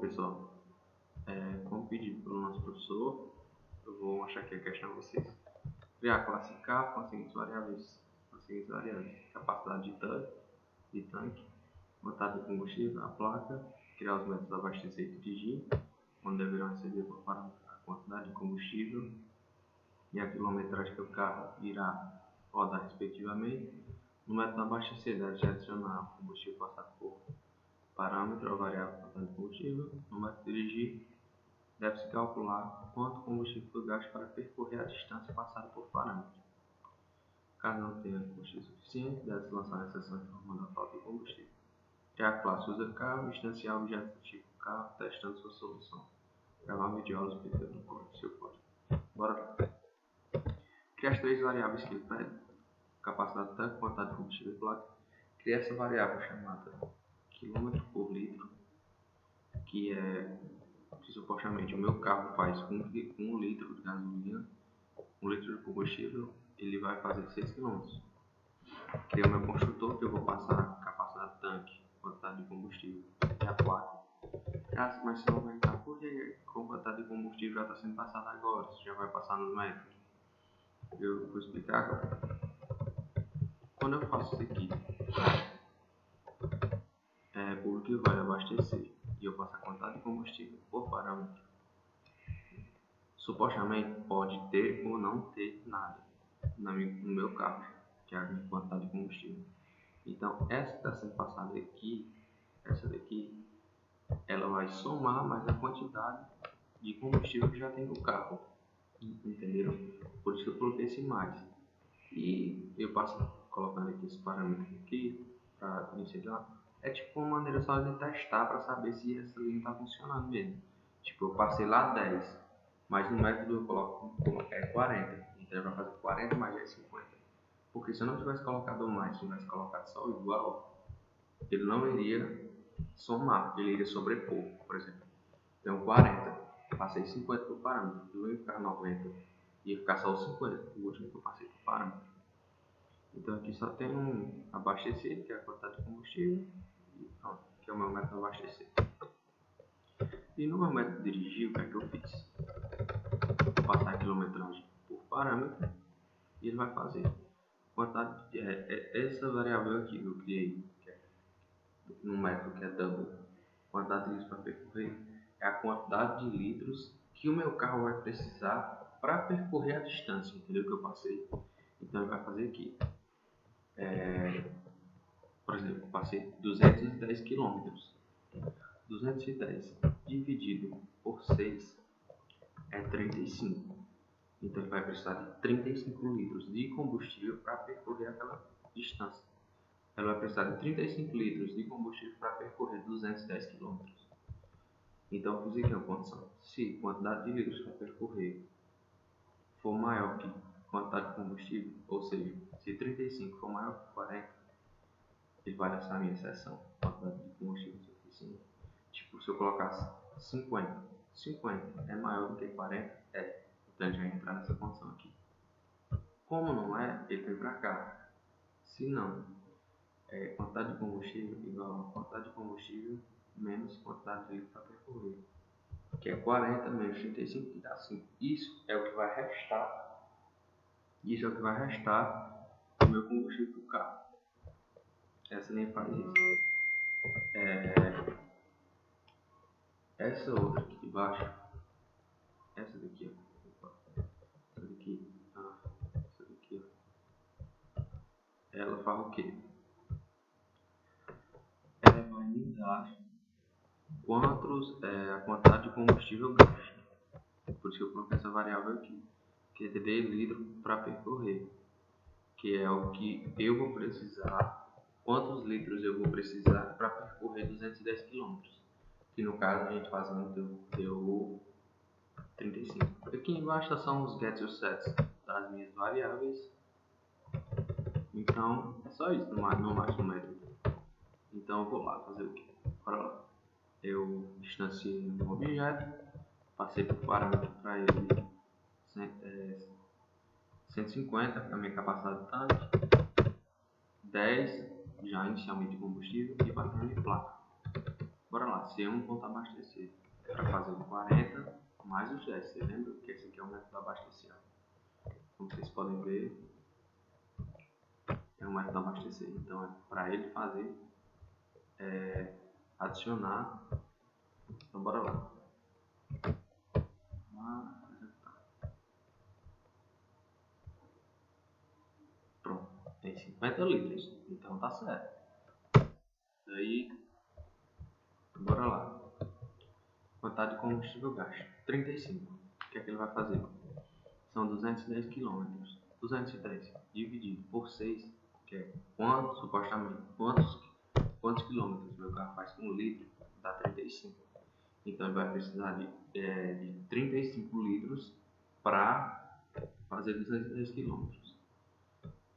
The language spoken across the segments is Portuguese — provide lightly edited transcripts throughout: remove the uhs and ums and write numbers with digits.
pessoal, como pedido pelo nosso professor, eu vou mostrar aqui a questão a vocês. Criar a classe K com as seguintes variáveis. Capacidade de tanque, quantidade de combustível, a placa, criar os métodos abastecer e dirigir, onde deverão receber por parâmetro a quantidade de combustível e a quilometragem que o carro irá rodar respectivamente. No método abastecer deve-se adicionar o combustível passado por parâmetro ou variável quantidade de combustível. No método dirigir deve-se calcular quanto combustível foi gasto para percorrer a distância passada por parâmetro. Caso não tenha combustível suficiente, deve-se lançar a exceção informando a falta de combustível. Já a classe usa carro, instanciar objetos do tipo carro, testando sua solução. Gravar um vídeo aula explicando o seu código. Bora lá. Cria as três variáveis que ele pede: capacidade de tanque, quantidade de combustível e placa. Cria essa variável chamada quilômetro por litro, que é supostamente o meu carro faz 1 litro de gasolina, 1 litro de combustível, ele vai fazer 6 km. Cria o meu construtor, que eu vou passar a capacidade de tanque, quantidade de combustível e a placa. Mas você não vai entrar porque a quantidade de combustível já está sendo passada agora, você já vai passar nos métodos. Eu vou explicar agora. Quando eu faço isso aqui, público que vai abastecer e eu passo a quantidade de combustível por parâmetro, supostamente pode ter ou não ter nada no meu carro, que é a quantidade de combustível. Então essa que está sendo passada aqui, essa daqui, ela vai somar mais a quantidade de combustível que já tem no carro, entenderam? Por isso que eu coloquei esse mais. E eu passo colocando aqui esse parâmetro aqui para iniciar. É tipo uma maneira só de testar para saber se essa linha está funcionando mesmo. Tipo, eu passei lá 10, mas no método eu coloco 40. Então ele vai fazer 40 mais 10, 50. Porque se eu não tivesse colocado mais, se eu tivesse colocado só o igual, ele não iria somar, ele iria sobrepor. Por exemplo, tenho 40, passei 50 por parâmetro, eu ia ficar 90, ia ficar só os 50, o último que eu passei por parâmetro. Então aqui só tem um abastecer, que é a quantidade de combustível, e pronto, que é o meu método abastecer. E no meu método dirigir, o que é que eu fiz? Vou passar a quilometragem por parâmetro e ele vai fazer quantidade, essa variável aqui que eu criei, que é no método que é double, quantidade de litros para percorrer, é a quantidade de litros que o meu carro vai precisar para percorrer a distância, entendeu? Que eu passei. Então ele vai fazer aqui. Por exemplo, eu passei 210 km. 210 dividido por 6 é 35. Então ele vai precisar de 35 litros de combustível para percorrer aquela distância. Ele vai precisar de 35 litros de combustível para percorrer 210 km. Então eu fiz aqui uma condição. Se a quantidade de litros para percorrer for maior que a quantidade de combustível, ou seja, se 35 for maior que 40, ele vai nessa minha seção, quantidade de combustível suficiente. Tipo, se eu colocasse 50 é maior do que 40, então ele vai entrar nessa condição aqui. Como não é, ele vem para cá. Se não, quantidade de combustível igual a quantidade de combustível menos quantidade de litro para percorrer, que é 40 menos 35, que dá 5. Isso é o que vai restar. Isso é o que vai restar do meu combustível do carro. Essa linha faz isso. Essa outra aqui de baixo, essa daqui, ela faz o quê? Ela vai me dar a quantidade de combustível gasto. Por isso que eu coloquei essa variável aqui, que é de litro para percorrer, que é o que eu vou precisar, quantos litros eu vou precisar para percorrer 210 km. Que no caso a gente fazendo deu 35. Aqui embaixo são os gets e os sets das minhas variáveis. Então é só isso, no mais no método. Então eu vou lá fazer o que? Bora lá. Eu distanciei um objeto, passei por parâmetro para ele 150 para a minha capacidade de tanque, 10 já inicialmente de combustível e batendo de placa. Bora lá, C1 ponto abastecer. Para fazer o 40 mais os 10. Você lembra que esse aqui é o método abastecer? Como vocês podem ver, é o método abastecer. Então, é para ele fazer, adicionar. Então, bora lá. Pronto, tem 50 litros. Então, tá certo. Daí, bora lá. Quantidade de combustível gasto, 35. O que é que ele vai fazer? São 210 km. 210 dividido por 6, que é quanto, supostamente, quantos quilômetros meu carro faz com 1 litro, dá 35. Então ele vai precisar de 35 litros para fazer 210 km.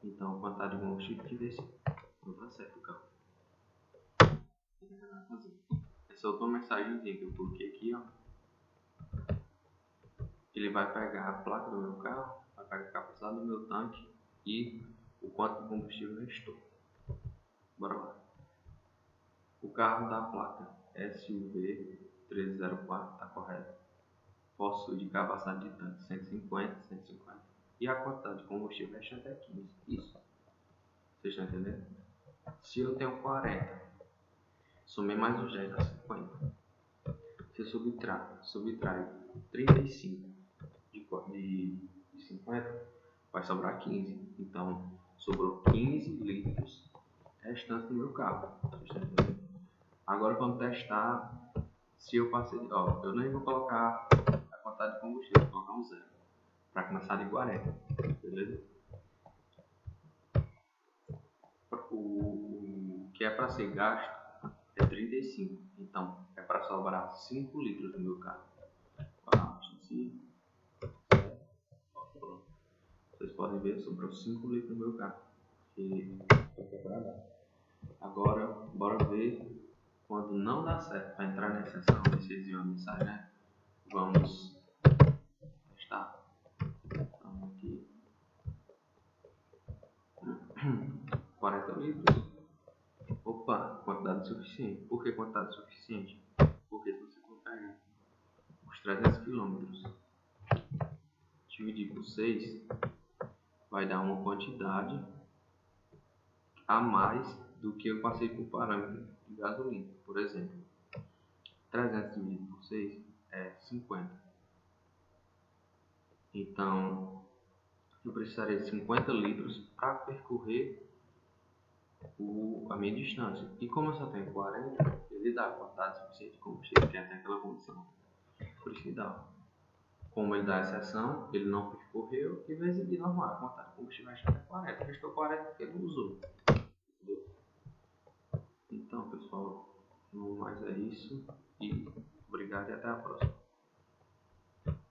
Então a quantidade de combustível é 35. Não dá certo o carro. Essa é outra mensagenzinha que eu coloquei aqui, ó. Ele vai pegar a placa do meu carro, vai pegar a capacidade do meu tanque e o quanto de combustível restou. Bora lá. O carro da placa SUV 1304 está correto. Possui de capacidade de tanque 150. E a quantidade de combustível restante é 15. Isso. Vocês estão entendendo? Se eu tenho 40, somei mais os 10 dá 50. Se eu subtrai 35 de 50, vai sobrar 15. Então, sobrou 15 litros restantes do meu carro. Vocês estão entendendo? Agora vamos testar se eu passei. Ó, eu nem vou colocar a quantidade de combustível, vou colocar um zero. Para começar de 40. Beleza? O que é para ser gasto é 35. Então, é para sobrar 5 litros no meu carro. Vocês podem ver, sobrou 5 litros no meu carro. Agora, bora ver quando não dá certo para entrar na exceção. Vocês viram a mensagem, né? Vamos testar. Então, aqui 40 litros. Opa, quantidade suficiente. Por que quantidade suficiente? Porque se você for pegar os 300 km dividir por 6, vai dar uma quantidade a mais do que eu passei por parâmetro de gasolina. Por exemplo, 300 dividido por 6 é 50. Então, eu precisaria de 50 litros para percorrer a minha distância. E como eu só tenho 40, ele dá a quantidade suficiente de combustível, que é até aquela condição. Por isso que dá. Como ele dá exceção, ele não percorreu e vai exibir normal. A quantidade de combustível vai até 40. Restou 40 porque ele não usou. Então, pessoal, no mais é isso. E obrigado e até a próxima.